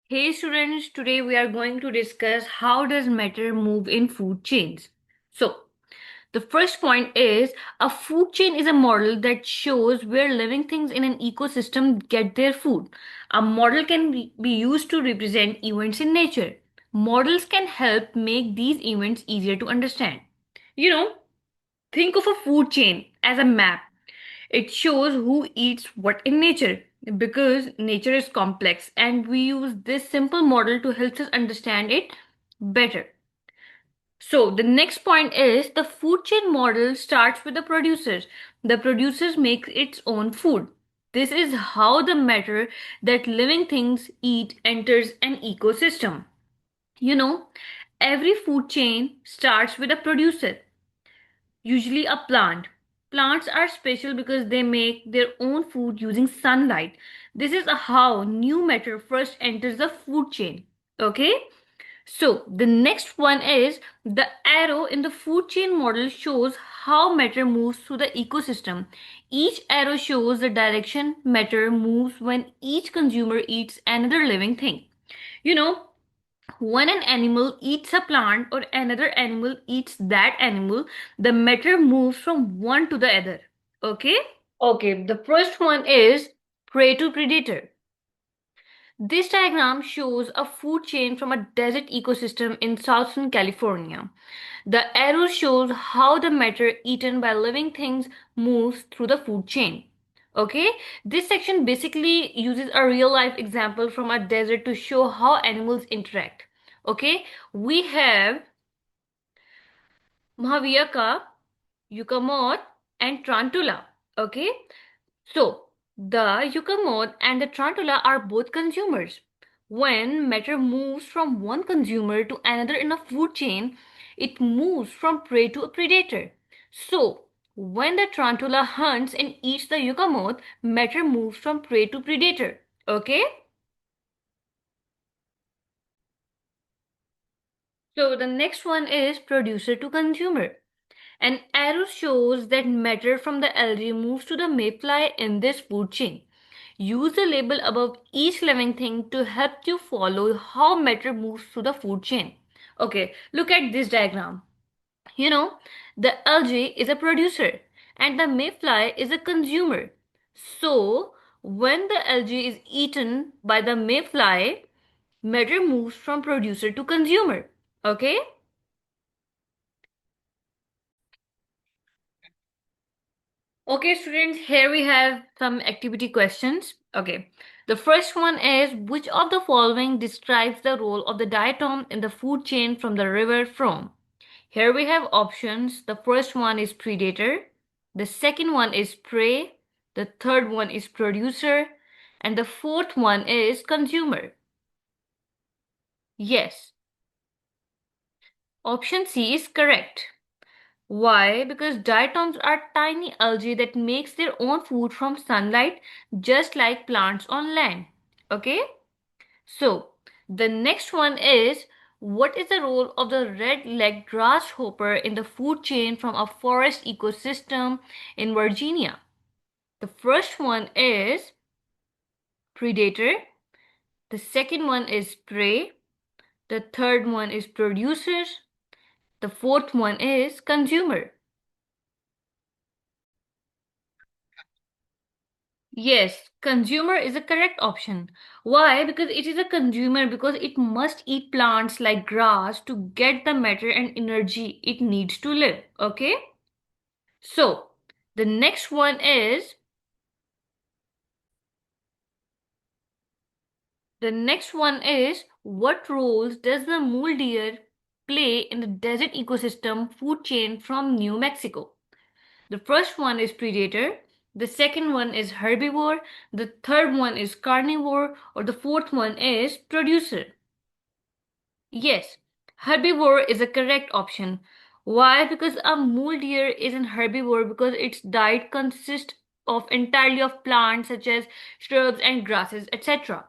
Hey students, today we are going to discuss how does matter move in food chains. So, the first point is a food chain is a model that shows where living things in an ecosystem get their food. A model can be used to represent events in nature. Models can help make these events easier to understand. You know, think of a food chain as a map. It shows who eats what in nature because nature is complex and we use this simple model to help us understand it better. So, the next point is the food chain model starts with the producers. The producers make its own food. This is how the matter that living things eat enters an ecosystem. You know, every food chain starts with a producer, usually a plant. Plants are special because they make their own food using sunlight. This is how new matter first enters the food chain. Okay? So, the next one is the arrow in the food chain model shows how matter moves through the ecosystem. Each arrow shows the direction matter moves when each consumer eats another living thing. You know, when an animal eats a plant or another animal eats that animal, the matter moves from one to the other. Okay? Okay, the first one is prey to predator. This diagram shows a food chain from a desert ecosystem in southern California. The arrow shows how the matter eaten by living things moves through the food chain. Okay, this section basically uses a real life example from a desert to show how animals interact. Okay, we have Mahaviyaka, Yucca and Tarantula. Okay, so, the yucca and the tarantula are both consumers. When matter moves from one consumer to another in a food chain, it moves from prey to a predator. So, when the tarantula hunts and eats the yucca matter moves from prey to predator. Okay? So, the next one is producer to consumer. An arrow shows that matter from the algae moves to the mayfly in this food chain. Use the label above each living thing to help you follow how matter moves through the food chain. Okay, look at this diagram. You know, the algae is a producer and the mayfly is a consumer. So, when the algae is eaten by the mayfly, matter moves from producer to consumer. Okay? Okay, students, here we have some activity questions. Okay, the first one is which of the following describes the role of the diatom in the food chain from the river from? Here we have options. The first one is predator, the second one is prey, the third one is producer, and the fourth one is consumer. Yes, option C is correct. Why? Because diatoms are tiny algae that makes their own food from sunlight just like plants on land. Okay? So, the next one is what is the role of the red-legged grasshopper in the food chain from a forest ecosystem in Virginia? The first one is predator, the second one is prey, the third one is producers, the fourth one is consumer. Yes, consumer is a correct option. Why? Because it is a consumer because it must eat plants like grass to get the matter and energy it needs to live. Okay? So, the next one is what roles does the mule deer play in the desert ecosystem food chain from New Mexico? The first one is predator, the second one is herbivore, the third one is carnivore, or the fourth one is producer. Yes, herbivore is a correct option. Why? Because a mule deer is an herbivore because its diet consists of entirely of plants such as shrubs and grasses, etc.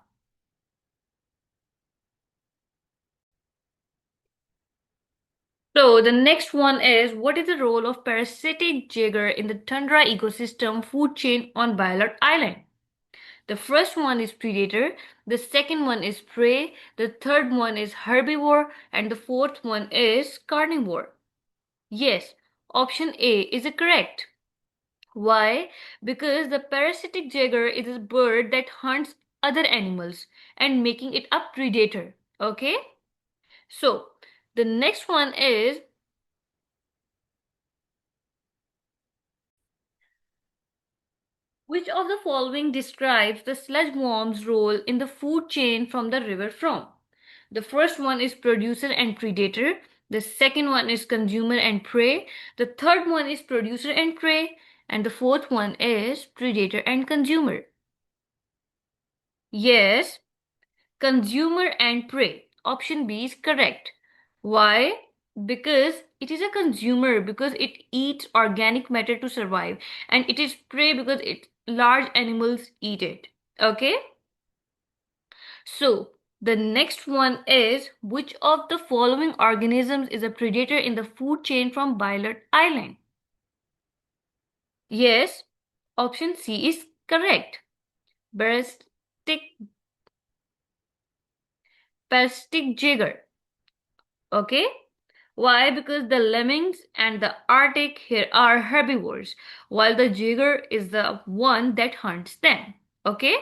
So the next one is what is the role of parasitic jaguar in the tundra ecosystem food chain on Bylot Island? The first one is predator, the second one is prey, the third one is herbivore, and the fourth one is carnivore. Yes, option A is correct. Why? Because the parasitic jaguar is a bird that hunts other animals and making it a predator. Okay? So, the next one is, which of the following describes the sludgeworm's role in the food chain from the river from? The first one is producer and predator. The second one is consumer and prey. The third one is producer and prey. And the fourth one is predator and consumer. Yes, consumer and prey. Option B is correct. Why? Because it is a consumer because it eats organic matter to survive, and it is prey because large animals eat it. Okay? So, the next one is, which of the following organisms is a predator in the food chain from Bylot Island? Yes, option C is correct. Parasitic, parasitic jagger. Okay? Why? Because the lemmings and the Arctic here are herbivores, while the jaguar is the one that hunts them. Okay?